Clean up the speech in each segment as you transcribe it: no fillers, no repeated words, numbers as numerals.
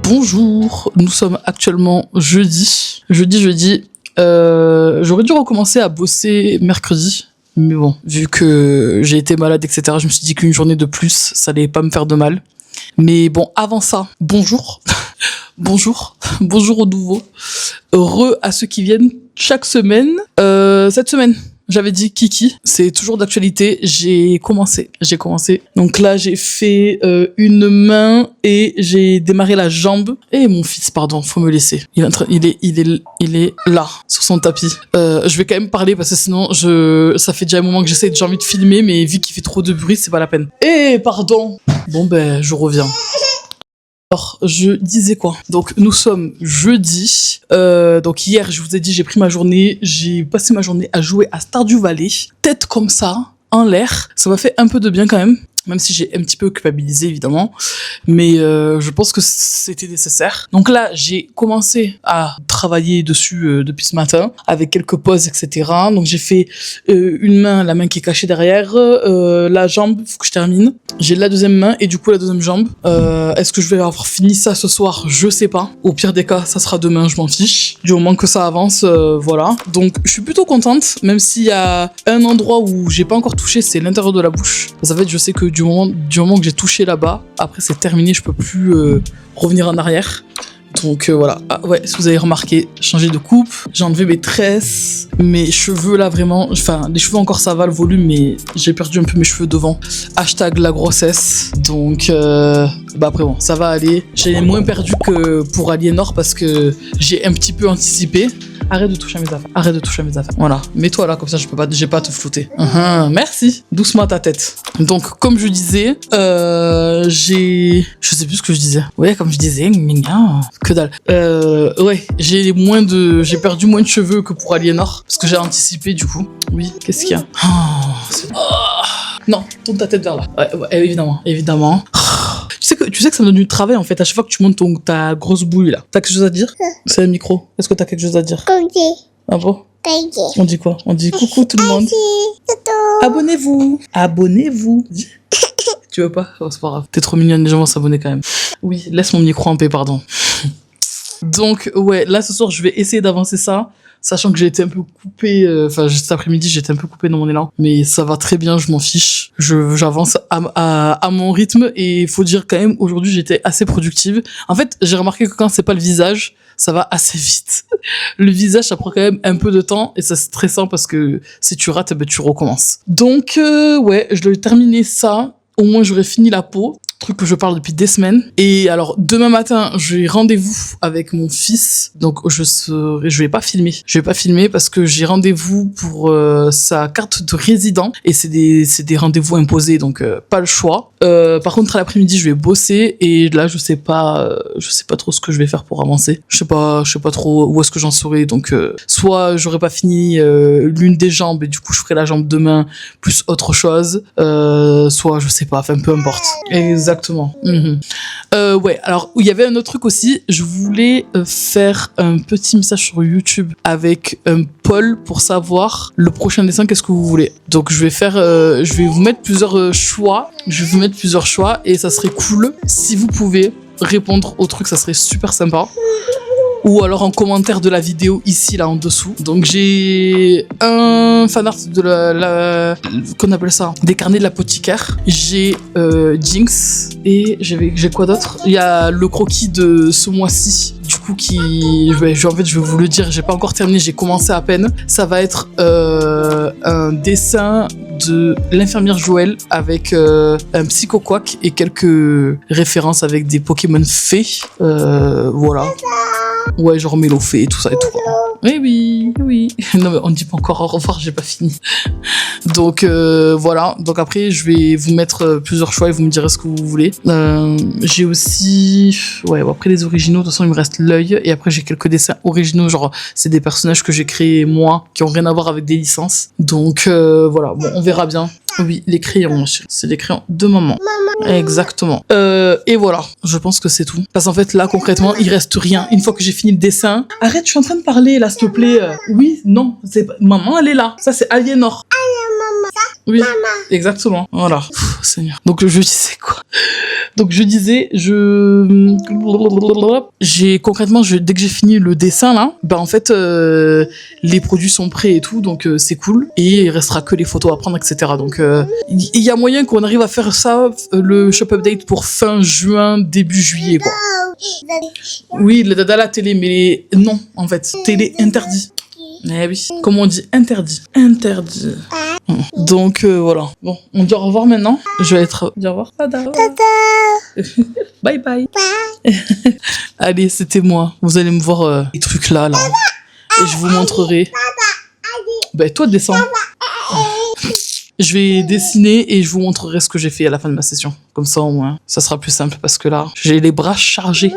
Bonjour, nous sommes actuellement jeudi. J'aurais dû recommencer à bosser mercredi. Mais bon, vu que j'ai été malade, etc., je me suis dit qu'une journée de plus, ça allait pas me faire de mal. Mais bon, avant ça, bonjour. Bonjour aux nouveaux. Heureux à ceux qui viennent chaque semaine. Cette semaine, j'avais dit Kiki, c'est toujours d'actualité. J'ai commencé. Donc là, j'ai fait une main et j'ai démarré la jambe. Et mon fils, pardon, faut me laisser. Il est là, sur son tapis. Je vais quand même parler parce que sinon, ça fait déjà un moment que j'ai envie de filmer, mais vu qu'il fait trop de bruit, c'est pas la peine. Eh, pardon. Bon ben, je reviens. Alors, je disais quoi? Donc, nous sommes jeudi. Donc, hier, je vous ai dit, j'ai pris ma journée. J'ai passé ma journée à jouer à Stardew Valley. Tête comme ça, en l'air. Ça m'a fait un peu de bien quand même si j'ai un petit peu culpabilisé, évidemment. Mais je pense que c'était nécessaire. Donc là, j'ai commencé à travailler dessus depuis ce matin, avec quelques pauses, etc. Donc, j'ai fait une main, la main qui est cachée derrière. La jambe, faut que je termine. J'ai la deuxième main et du coup la deuxième jambe. Est-ce que je vais avoir fini ça ce soir? Je sais pas. Au pire des cas, ça sera demain, je m'en fiche. Du moment que ça avance, voilà. Donc je suis plutôt contente, même s'il y a un endroit où j'ai pas encore touché, c'est l'intérieur de la bouche. En fait, je sais que du moment que j'ai touché là-bas, après c'est terminé, je peux plus revenir en arrière. Donc voilà. Ah ouais, si vous avez remarqué, changer de coupe, j'ai enlevé mes tresses, mes cheveux là vraiment, enfin les cheveux encore ça va le volume, mais j'ai perdu un peu mes cheveux devant. Hashtag la grossesse. Donc après bon, ça va aller. J'ai moins perdu que pour Aliénor parce que j'ai un petit peu anticipé. Arrête de toucher à mes affaires. Voilà. Mets-toi là, comme ça, j'ai pas à te flouter. Merci. Doucement ta tête. Donc, comme je disais, je sais plus ce que je disais. Ouais, comme je disais, que dalle. Ouais, j'ai perdu moins de cheveux que pour Aliénor. Parce que j'ai anticipé, du coup. Oui, qu'est-ce qu'il y a? Non, tourne ta tête vers là. Ouais, évidemment. Tu sais que ça me donne du travail en fait. À chaque fois que tu montes ta grosse bouille là. T'as quelque chose à dire? C'est le micro. Est-ce que t'as quelque chose à dire? Ah bon? On dit quoi? On dit coucou tout le monde. Abonnez-vous. Tu veux pas? Oh, c'est pas grave. T'es trop mignonne, les gens vont s'abonner quand même. Oui, laisse mon micro en paix, pardon. Donc ouais, là ce soir je vais essayer d'avancer ça. Sachant que j'ai été un peu coupé, cet après-midi, j'étais un peu coupé dans mon élan. Mais ça va très bien, je m'en fiche. J'avance à mon rythme et il faut dire quand même, aujourd'hui, j'étais assez productive. En fait, j'ai remarqué que quand c'est pas le visage, ça va assez vite. Le visage, ça prend quand même un peu de temps et c'est stressant parce que si tu rates, tu recommences. Donc, ouais, je dois terminer ça. Au moins, j'aurai fini la peau. Truc que je parle depuis des semaines. Et alors, demain matin, j'ai rendez-vous avec mon fils. Donc, je vais pas filmer parce que j'ai rendez-vous pour sa carte de résident. Et c'est des rendez-vous imposés, donc pas le choix. Par contre, à l'après-midi, je vais bosser. Et là, je sais pas trop ce que je vais faire pour avancer. Je sais pas trop où est-ce que j'en serai. Donc, soit j'aurais pas fini l'une des jambes et du coup, je ferai la jambe demain plus autre chose. Soit, je sais pas, enfin, peu importe. Exactement. Ouais, alors il y avait un autre truc aussi, je voulais faire un petit message sur YouTube avec un poll pour savoir le prochain dessin, qu'est-ce que vous voulez. Donc je vais vous mettre plusieurs choix, et ça serait cool si vous pouvez répondre au truc, ça serait super sympa. Ou alors en commentaire de la vidéo ici, là, en dessous. Donc, j'ai un fanart de qu'on appelle ça? Des carnets de l'apothicaire. J'ai Jinx. Et j'ai quoi d'autre? Il y a le croquis de ce mois-ci. Du coup, en fait, je vais vous le dire, j'ai pas encore terminé, j'ai commencé à peine. Ça va être un dessin de l'infirmière Joël avec un psychoquack et quelques références avec des Pokémon fées. Voilà. Ouais, genre Mélofée et tout ça et tout. Oui. Non, mais on ne dit pas encore au revoir, j'ai pas fini. Donc, voilà. Donc après, je vais vous mettre plusieurs choix et vous me direz ce que vous voulez. J'ai aussi... Ouais, bon, après les originaux, de toute façon, il me reste l'œil. Et après, j'ai quelques dessins originaux, genre, c'est des personnages que j'ai créés moi, qui ont rien à voir avec des licences. Donc, voilà. Bon, on verra bien. Oui, les crayons, c'est des crayons de maman. Exactement. Et voilà, je pense que c'est tout. Parce qu'en fait, là, concrètement, il reste rien. Une fois que j'ai fini le dessin... Arrête, je suis en train de parler, là, s'il te plaît. Oui, non, maman, elle est là. Ça, c'est Aliénor. Oui, exactement. Voilà. Seigneur. Donc je disais quoi? Donc je disais, j'ai concrètement, dès que j'ai fini le dessin là, bah en fait les produits sont prêts et tout, donc c'est cool. Et il restera que les photos à prendre, etc. Donc il y a moyen qu'on arrive à faire ça, le shop update pour fin juin, début juillet quoi. Oui, le dada la télé, mais non en fait, télé interdit. Eh oui, comme on dit, interdit. Interdit. Donc voilà. Bon, on dit au revoir maintenant. Je vais être... Dis au revoir. Tada. Bye bye. Allez, c'était moi. Vous allez me voir les trucs là. Et je vous montrerai. Ben toi, descends. Je vais dessiner et je vous montrerai ce que j'ai fait à la fin de ma session. Comme ça, au moins, ça sera plus simple parce que là, j'ai les bras chargés.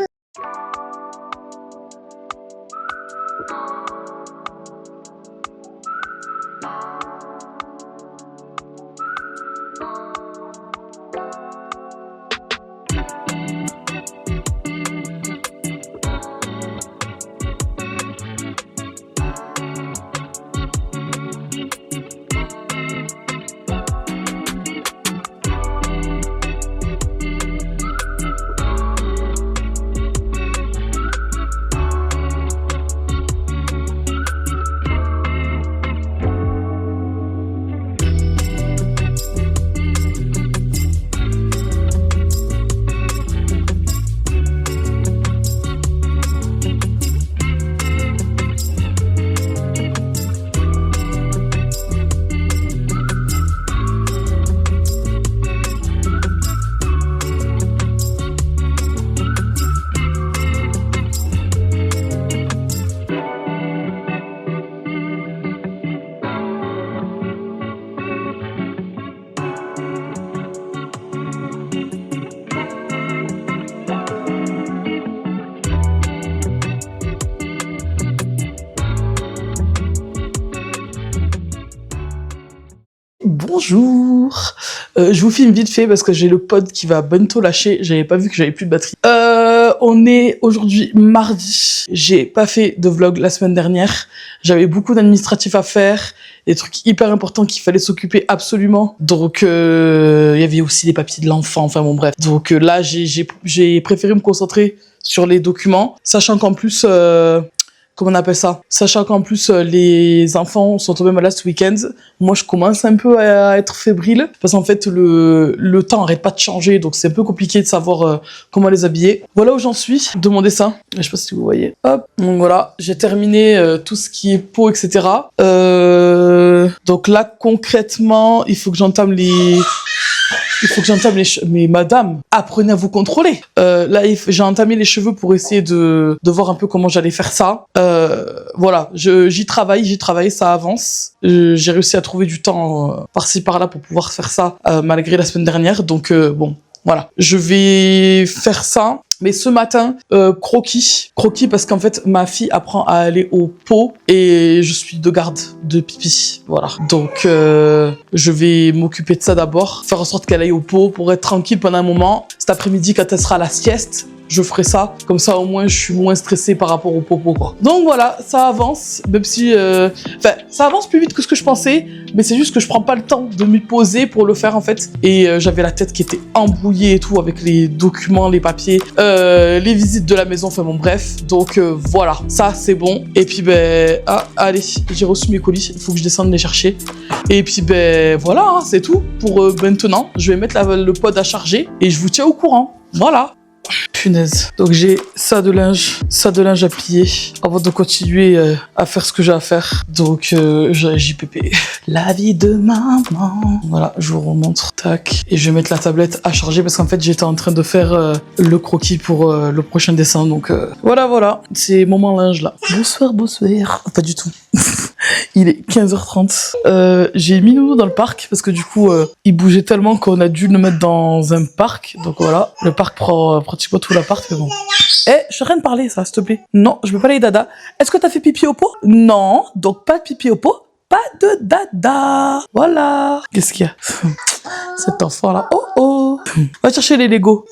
Bonjour. Je vous filme vite fait parce que j'ai le pod qui va bientôt lâcher. J'avais pas vu que j'avais plus de batterie. On est aujourd'hui mardi. J'ai pas fait de vlog la semaine dernière. J'avais beaucoup d'administratifs à faire, des trucs hyper importants qu'il fallait s'occuper absolument. Donc il y avait aussi les papiers de l'enfant. Enfin bon bref. Donc là j'ai préféré me concentrer sur les documents, sachant qu'en plus comment on appelle ça? Sachant qu'en plus, les enfants sont tombés malades ce week-end. Moi, je commence un peu à être fébrile. Parce qu'en fait, le temps arrête pas de changer. Donc, c'est un peu compliqué de savoir comment les habiller. Voilà où j'en suis. Demandez ça. Je sais pas si vous voyez. Hop. Donc voilà. J'ai terminé tout ce qui est peau, etc. Donc là, concrètement, il faut que j'entame les... Mais madame, apprenez à vous contrôler. Là, j'ai entamé les cheveux pour essayer de voir un peu comment j'allais faire ça. Voilà, j'y travaille, ça avance. J'ai réussi à trouver du temps par-ci par-là pour pouvoir faire ça malgré la semaine dernière. Donc bon, voilà, je vais faire ça. Mais ce matin, croquis parce qu'en fait ma fille apprend à aller au pot et je suis de garde de pipi, voilà. Donc je vais m'occuper de ça d'abord, faire en sorte qu'elle aille au pot pour être tranquille pendant un moment. Cet après-midi quand elle sera à la sieste, je ferai ça, comme ça au moins je suis moins stressée par rapport au popo quoi. Donc voilà, ça avance, même si ça avance plus vite que ce que je pensais, mais c'est juste que je prends pas le temps de m'y poser pour le faire en fait. Et j'avais la tête qui était embrouillée et tout avec les documents, les papiers, les visites de la maison, enfin bon bref. Donc voilà, ça c'est bon. Et puis allez, j'ai reçu mes colis, il faut que je descende les chercher. Et puis voilà, hein, c'est tout pour maintenant. Je vais mettre le pod à charger et je vous tiens au courant. Voilà. Punaise. Donc j'ai ça de linge à plier avant de continuer à faire ce que j'ai à faire. Donc j'ai JPP. La vie de maman. Voilà, je vous remontre. Tac. Et je vais mettre la tablette à charger parce qu'en fait j'étais en train de faire le croquis pour le prochain dessin. Donc voilà. C'est moment linge là. Bonsoir. Pas du tout. Il est 15h30. J'ai mis Nounou dans le parc parce que du coup, il bougeait tellement qu'on a dû le mettre dans un parc. Donc voilà, le parc prend pratiquement tout l'appart, mais bon. Je suis en train de parler, ça, s'il te plaît. Non, je veux pas les dada. Est-ce que t'as fait pipi au pot? Non, donc pas de pipi au pot, pas de dada. Voilà. Qu'est-ce qu'il y a? Cet enfant-là. Oh. Va chercher les Lego.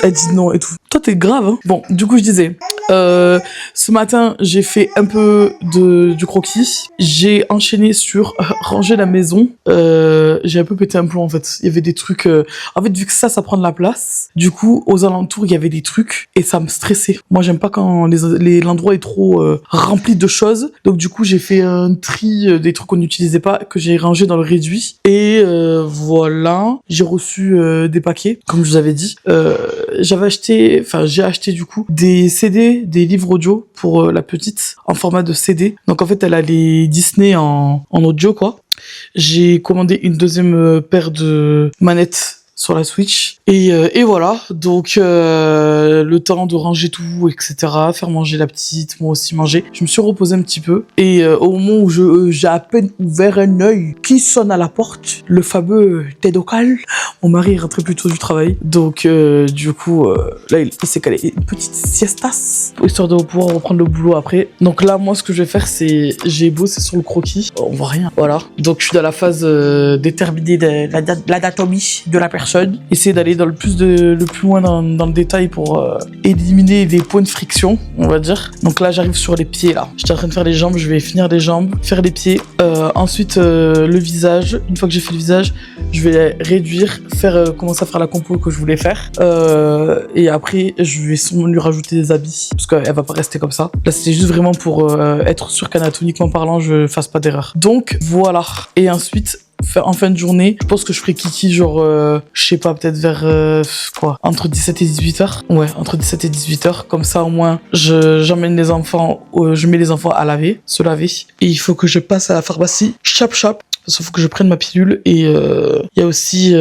Elle dit non et tout. Toi, t'es grave, hein. Bon, du coup, je disais, ce matin, j'ai fait un peu du croquis. J'ai enchaîné sur ranger la maison. J'ai un peu pété un plomb, en fait. Il y avait des trucs... En fait, vu que ça prend de la place, du coup, aux alentours, il y avait des trucs et ça me stressait. Moi, j'aime pas quand l'endroit est trop rempli de choses. Donc, du coup, j'ai fait un tri des trucs qu'on n'utilisait pas, que j'ai rangé dans le réduit. Et voilà, j'ai reçu des paquets, comme je vous avais dit. J'ai acheté du coup des CD, des livres audio pour la petite en format de CD. Donc en fait, elle a les Disney en audio quoi. J'ai commandé une deuxième paire de manettes sur la Switch et voilà, donc le temps de ranger tout, etc., faire manger la petite, moi aussi manger, je me suis reposé un petit peu et au moment où j'ai à peine ouvert un œil, qui sonne à la porte, le fameux Tedocal. Mon mari est rentré plus tôt du travail, donc du coup là il s'est calé une petite siestas histoire de pouvoir reprendre le boulot après. Donc là moi ce que je vais faire c'est j'ai bossé sur le croquis, on voit rien, voilà, donc je suis dans la phase déterminée de l'anatomie de la personne, essayer d'aller dans le plus loin dans le détail pour éliminer les points de friction, on va dire. Donc là j'arrive sur les pieds là, j'étais en train de faire les jambes, je vais finir les jambes, faire les pieds, ensuite le visage. Une fois que j'ai fait le visage, je vais réduire, commencer à faire la compo que je voulais faire et après je vais sûrement lui rajouter des habits parce qu'elle va pas rester comme ça. Là c'était juste vraiment pour être sûr qu'anatomiquement parlant je fasse pas d'erreur. Donc voilà, et ensuite en fin de journée, je pense que je ferai Kiki genre, je sais pas, peut-être vers entre 17 et 18h. Ouais, entre 17 et 18h. Comme ça, au moins, j'emmène les enfants, je mets les enfants à se laver. Et il faut que je passe à la pharmacie, chap. Parce qu'il faut que je prenne ma pilule et il y a aussi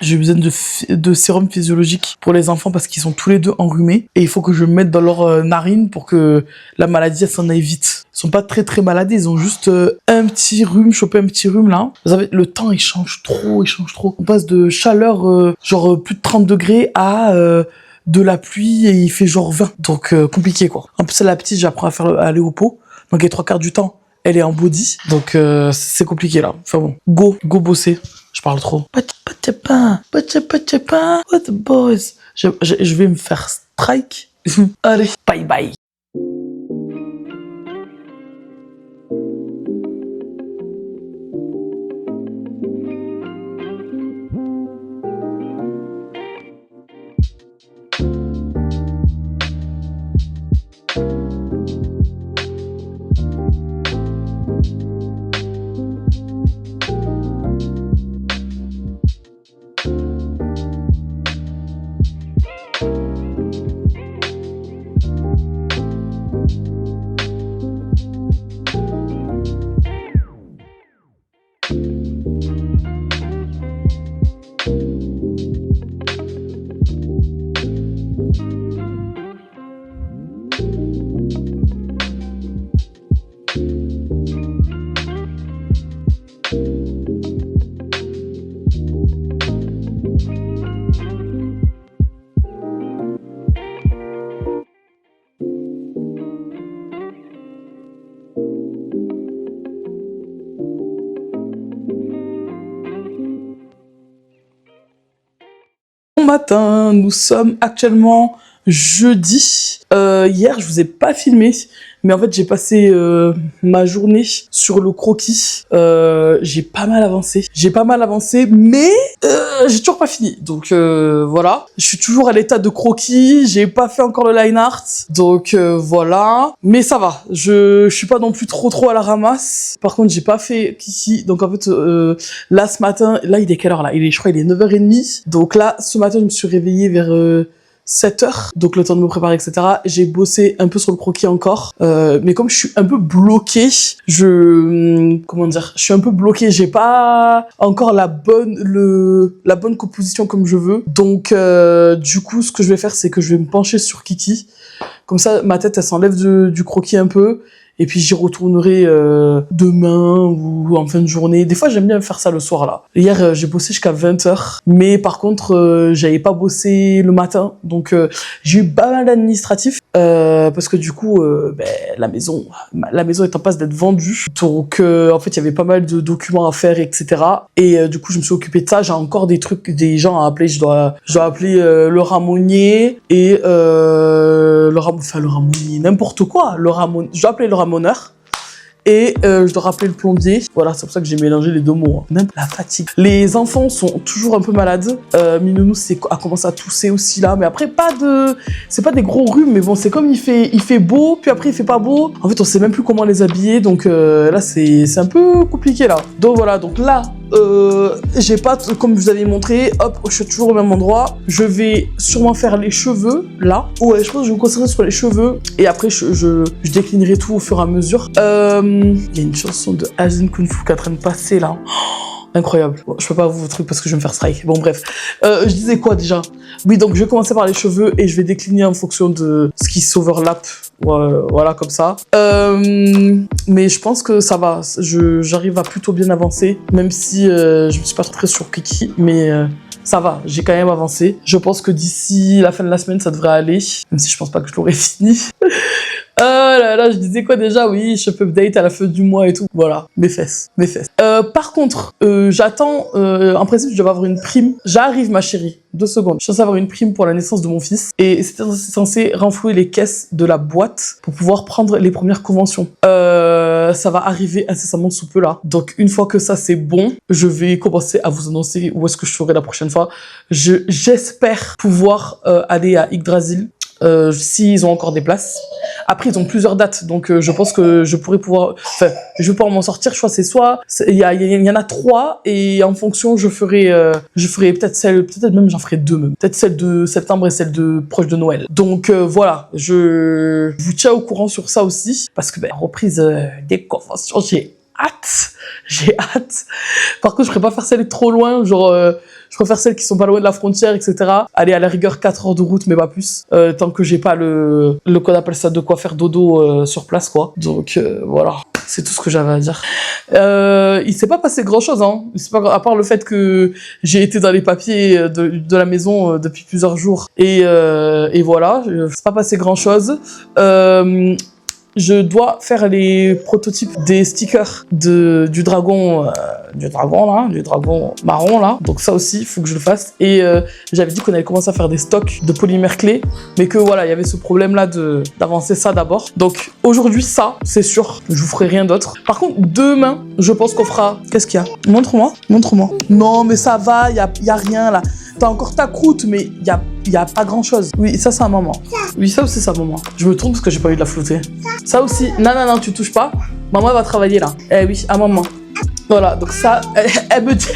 j'ai besoin de sérum physiologique pour les enfants parce qu'ils sont tous les deux enrhumés et il faut que je mette dans leur narine pour que la maladie elle s'en aille vite. Ils sont pas très très malades, ils ont juste chopé un petit rhume là. Vous savez, le temps il change trop. On passe de chaleur genre plus de 30 degrés à de la pluie et il fait genre 20. Donc compliqué quoi. En plus la petite j'apprends à aller au pot. Donc les 3/4 du temps elle est en body, donc c'est compliqué là. Enfin bon, go bosser. Je parle trop. What the boys. Je vais me faire strike. Allez, bye bye. Bon matin, nous sommes actuellement jeudi. Hier, je vous ai pas filmé, mais en fait, j'ai passé ma journée sur le croquis. J'ai pas mal avancé, mais j'ai toujours pas fini. Donc voilà, je suis toujours à l'état de croquis. J'ai pas fait encore le line art, donc voilà. Mais ça va, je suis pas non plus trop à la ramasse. Par contre, j'ai pas fait Kiki. Donc en fait, là ce matin, là il est quelle heure là? Je crois il est 9h30. Donc là, ce matin, je me suis réveillée vers 7h, donc le temps de me préparer, etc. J'ai bossé un peu sur le croquis encore, mais comme je suis un peu bloquée, je suis un peu bloquée, j'ai pas encore la bonne composition comme je veux, donc du coup, ce que je vais faire, c'est que je vais me pencher sur Kiki, comme ça, ma tête, elle s'enlève du croquis un peu, Et puis j'y retournerai demain ou en fin de journée. Des fois, j'aime bien faire ça le soir, là. Hier, j'ai bossé jusqu'à 20h. Mais par contre, j'avais pas bossé le matin. Donc, j'ai eu pas mal d'administratifs. Parce que du coup, la maison est en passe d'être vendue. Donc, en fait, il y avait pas mal de documents à faire, etc. Et du coup, je me suis occupée de ça. J'ai encore des gens à appeler. Je dois appeler le ramonnier et le ramonnier, n'importe quoi. Je dois appeler le ramoneur. Et je dois rappeler le plombier. Voilà, c'est pour ça que j'ai mélangé les deux mots. Hein. Même la fatigue. Les enfants sont toujours un peu malades. Minounou a commencé à tousser aussi là. Mais après, c'est pas des gros rhumes. Mais bon, c'est comme il fait beau, puis après il fait pas beau. En fait, on sait même plus comment les habiller. Donc là, c'est un peu compliqué là. Donc voilà, donc là, j'ai pas, comme je vous avais montré, hop, je suis toujours au même endroit. Je vais sûrement faire les cheveux là. Ouais, je pense que je vais me concentrer sur les cheveux. Et après, je déclinerai tout au fur et à mesure. Il y a une chanson de Azin Kung Fu qui est en train de passer là. Incroyable. Bon, je peux pas vous truc parce que je vais me faire strike. Bon, bref. Je disais quoi déjà? Oui, donc je vais commencer par les cheveux et je vais décliner en fonction de ce qui s'overlap. Voilà, comme ça. Mais je pense que ça va. J'arrive à plutôt bien avancer, même si je me suis pas très sur Kiki. Mais ça va, j'ai quand même avancé. Je pense que d'ici la fin de la semaine, ça devrait aller. Même si je pense pas que je l'aurai fini. Oh là là, je disais quoi déjà? Oui, shop update à la fin du mois et tout. Voilà, mes fesses. Par contre, j'attends, en principe, je dois avoir une prime. J'arrive, ma chérie. 2 secondes. Je suis censée avoir une prime pour la naissance de mon fils. Et c'était censé renflouer les caisses de la boîte pour pouvoir prendre les premières conventions. Ça va arriver incessamment sous peu là. Donc, une fois que ça, c'est bon, je vais commencer à vous annoncer où est-ce que je serai la prochaine fois. J'espère pouvoir aller à Yggdrasil. S'ils ont encore des places. Après, ils ont plusieurs dates, donc je pense que je vais pouvoir m'en sortir. Je crois que c'est soit, il y en a 3, et en fonction, je ferai peut-être même j'en ferai 2 même. Peut-être celle de septembre et celle de proche de Noël. Donc voilà, je vous tiens au courant sur ça aussi, parce que reprise des conventions, j'ai hâte. Par contre, je ferai pas faire celle trop loin, genre, je préfère celles qui sont pas loin de la frontière, etc. Aller à la rigueur 4 heures de route, mais pas plus. Tant que j'ai pas le qu'on appelle ça de quoi faire dodo sur place, quoi. Donc, voilà. C'est tout ce que j'avais à dire. Il s'est pas passé grand chose, hein. À part le fait que j'ai été dans les papiers de la maison depuis plusieurs jours. Et voilà. C'est pas passé grand chose. Je dois faire les prototypes des stickers du dragon marron là. Donc ça aussi, il faut que je le fasse. Et j'avais dit qu'on allait commencer à faire des stocks de polymère clé, mais que voilà, il y avait ce problème là d'avancer ça d'abord. Donc aujourd'hui, ça, c'est sûr, je vous ferai rien d'autre. Par contre, demain, je pense qu'on fera... Qu'est-ce qu'il y a? Montre-moi. Non, mais ça va, il y a rien là. T'as encore ta croûte, mais il y a pas grand-chose. Oui, ça, c'est un moment. Oui, ça aussi, c'est un moment. Je me trompe parce que j'ai pas eu de la flouter. Ça aussi. Non, tu touches pas. Maman, elle va travailler, là. Eh oui, un moment. Voilà, donc ça, elle me dit...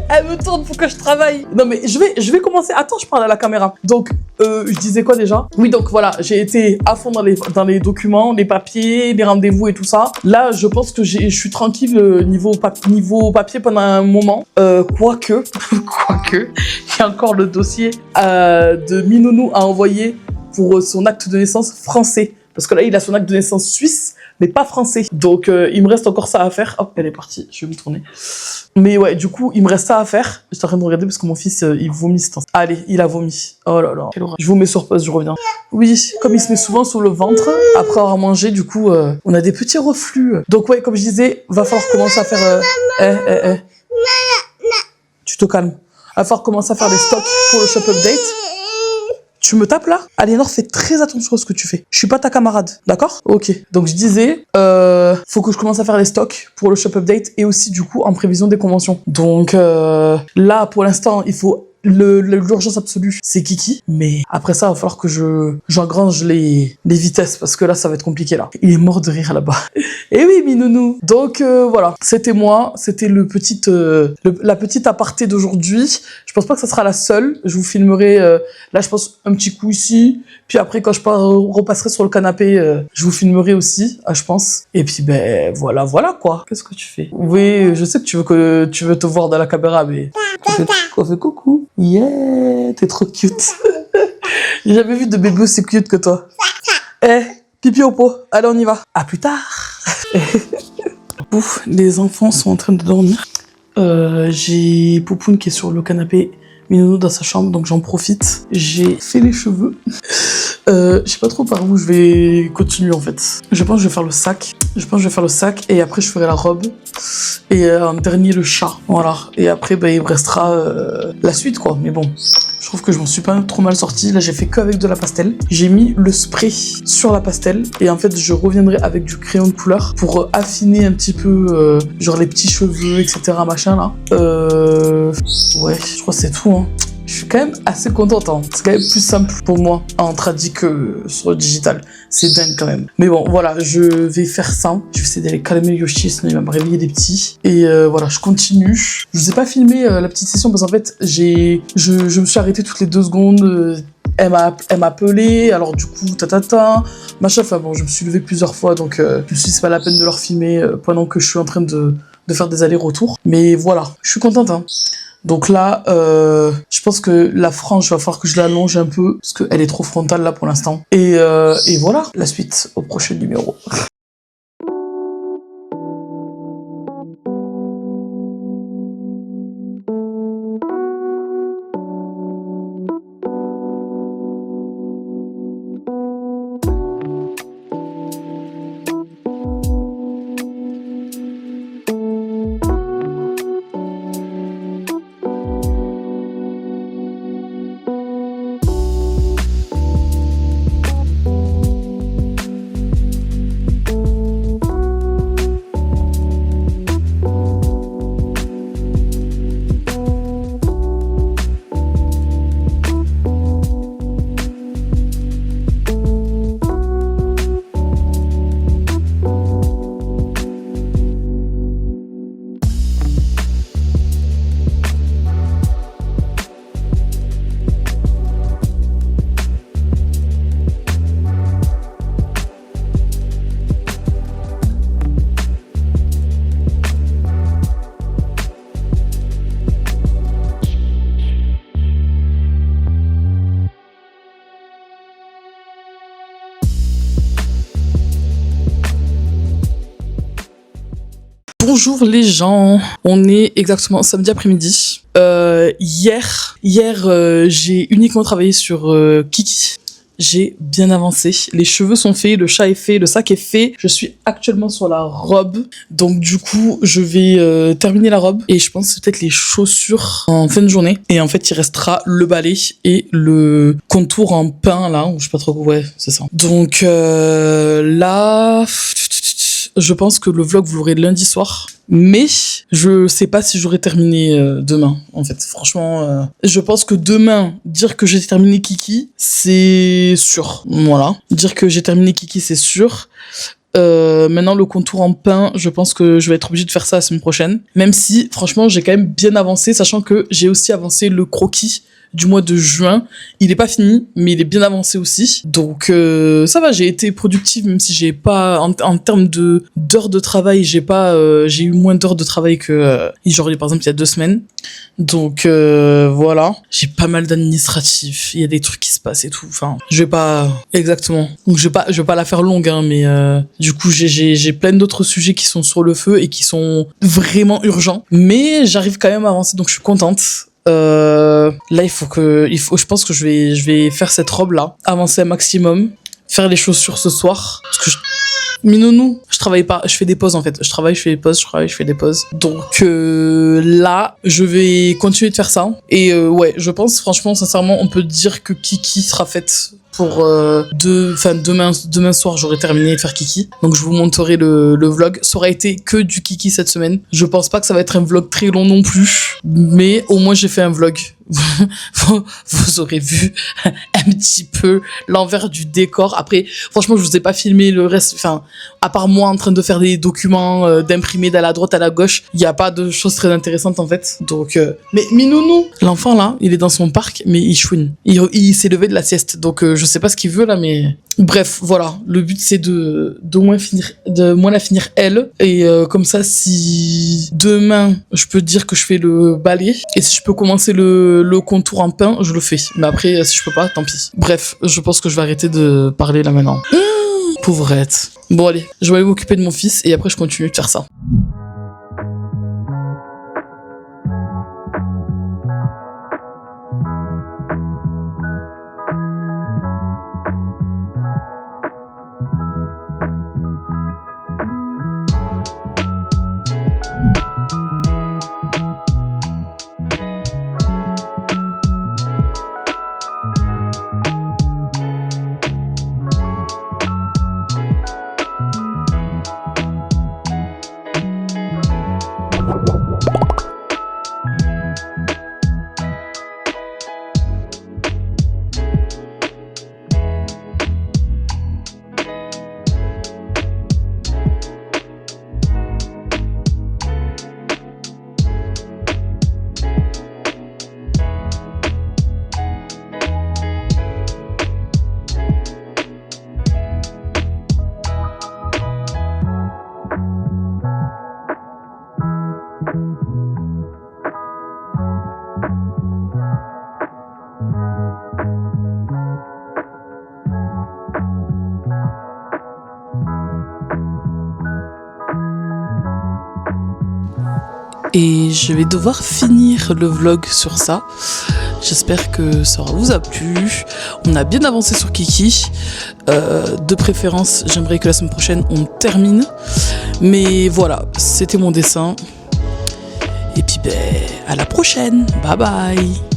Elle me tourne pour que je travaille. Non, mais je vais commencer. Attends, je parle à la caméra. Donc, je disais quoi déjà? Oui, donc voilà, j'ai été à fond dans les documents, les papiers, les rendez-vous et tout ça. Là, je pense que je suis tranquille niveau papier pendant un moment. Quoique, il y a encore le dossier de Minounou à envoyer pour son acte de naissance français. Parce que là, il a son acte de naissance suisse, mais pas français. Donc, il me reste encore ça à faire. Hop, elle est partie. Je vais me tourner. Mais ouais, du coup, il me reste ça à faire. Je suis en train de regarder parce que mon fils, il vomit ce temps. Allez, il a vomi. Oh là là. Je vous mets sur pause, je reviens. Oui, comme il se met souvent sur le ventre, après avoir mangé, du coup, on a des petits reflux. Donc ouais, comme je disais, va falloir commencer à faire... Tu te calmes. Va falloir commencer à faire des stocks pour le shop update. Tu me tapes là? Aliénor, fais très attention à ce que tu fais. Je suis pas ta camarade, d'accord? Ok. Donc je disais, faut que je commence à faire les stocks pour le shop update et aussi du coup en prévision des conventions. Donc là, pour l'instant, il faut l'urgence absolue, c'est Kiki. Mais après ça, il va falloir que j'engrange les vitesses parce que là, ça va être compliqué là. Il est mort de rire là-bas. Et oui, Minounou. Donc voilà, c'était moi, c'était la petite aparté d'aujourd'hui. Je pense pas que ça sera la seule. Je vous filmerai là, je pense un petit coup ici. Puis après, quand je repasserai sur le canapé, je vous filmerai aussi, je pense. Et puis ben voilà quoi. Qu'est-ce que tu fais? Oui, je sais que tu veux te voir dans la caméra, mais qu'on fait coucou. Yeah, t'es trop cute. J'ai jamais vu de bébé aussi cute que toi. Pipi au pot. Allez, on y va. À plus tard. Ouf, les enfants sont en train de dormir. J'ai Poupoune qui est sur le canapé, Minono dans sa chambre, donc j'en profite. J'ai fait les cheveux. Je sais pas trop par où je vais continuer en fait. Je pense que je vais faire le sac. Et après je ferai la robe. Et en dernier le chat. Voilà. Et après il me restera la suite quoi. Mais bon, je trouve que je m'en suis pas trop mal sortie. Là j'ai fait qu'avec de la pastel. J'ai mis le spray sur la pastel. Et en fait je reviendrai avec du crayon de couleur pour affiner un petit peu genre les petits cheveux, etc. machin là. Ouais, je crois que c'est tout hein. Je suis quand même assez contente, hein. C'est quand même plus simple pour moi en tradi que sur le digital. C'est dingue quand même. Mais bon, voilà, je vais faire ça. Je vais essayer d'aller calmer Yoshi, sinon il va me réveiller des petits. Et voilà, je continue. Je vous ai pas filmé la petite session parce qu'en fait, je me suis arrêtée toutes les 2 secondes. Elle m'a appelé, alors du coup, machin. Enfin bon, je me suis levée plusieurs fois, donc je me suis dit, c'est pas la peine de leur filmer pendant que je suis en train de faire des allers-retours. Mais voilà, je suis contente, hein. Donc là, je pense que la frange, il va falloir que je l'allonge un peu, parce qu'elle est trop frontale là pour l'instant. Et voilà, la suite au prochain numéro. Bonjour les gens, on est exactement samedi après-midi. Hier, j'ai uniquement travaillé sur Kiki. J'ai bien avancé, les cheveux sont faits, le chat est fait, le sac est fait. Je suis actuellement sur la robe, donc du coup je vais terminer la robe et je pense peut-être les chaussures en fin de journée. Et en fait il restera le balai et le contour en pain là, ou je sais pas trop, ouais c'est ça. Donc là, je pense que le vlog vous l'aurez lundi soir. Mais je sais pas si j'aurai terminé demain, en fait. Franchement, je pense que demain, dire que j'ai terminé Kiki, c'est sûr. Voilà. Dire que j'ai terminé Kiki, c'est sûr. Maintenant, le contour en pain, je pense que je vais être obligée de faire ça la semaine prochaine. Même si, franchement, j'ai quand même bien avancé, sachant que j'ai aussi avancé le croquis du mois de juin. Il est pas fini, mais il est bien avancé aussi. Donc ça va, j'ai été productive, même si j'ai pas, en termes d'heures de travail, j'ai eu moins d'heures de travail que genre par exemple il y a 2 semaines. Donc voilà, j'ai pas mal d'administratifs, il y a des trucs qui se passent et tout. Enfin, je vais pas exactement. Donc je vais pas la faire longue, hein, mais du coup j'ai plein d'autres sujets qui sont sur le feu et qui sont vraiment urgents. Mais j'arrive quand même à avancer, donc je suis contente. Là je pense que je vais faire cette robe là, avancer un maximum, faire les chaussures ce soir parce que Minonou, je travaille pas, je fais des pauses en fait. Je travaille, je fais des pauses, je travaille, je fais des pauses. Donc là, je vais continuer de faire ça. Et ouais, je pense franchement, sincèrement, on peut dire que Kiki sera faite pour demain soir, j'aurai terminé de faire Kiki. Donc je vous montrerai le vlog. Ça aura été que du Kiki cette semaine. Je pense pas que ça va être un vlog très long non plus, mais au moins j'ai fait un vlog. Vous aurez vu un petit peu l'envers du décor. Après, franchement, je vous ai pas filmé le reste. Enfin, à part moi en train de faire des documents, d'imprimer à la droite, à la gauche, il y a pas de choses très intéressantes en fait. Donc, mais Minounou, l'enfant là, il est dans son parc, mais il chouine. Il s'est levé de la sieste, donc je sais pas ce qu'il veut là, mais bref, voilà. Le but c'est de moins la finir elle, et comme ça, si demain je peux dire que je fais le balai, et si je peux commencer le contour en pain, je le fais. Mais après, si je peux pas, tant pis. Bref, je pense que je vais arrêter de parler là maintenant. Pauvrette. Bon allez, je vais aller m'occuper de mon fils et après je continue de faire ça. Et je vais devoir finir le vlog sur ça. J'espère que ça vous a plu. On a bien avancé sur Kiki. De préférence, j'aimerais que la semaine prochaine, on termine. Mais voilà, c'était mon dessin. Et puis, à la prochaine. Bye bye.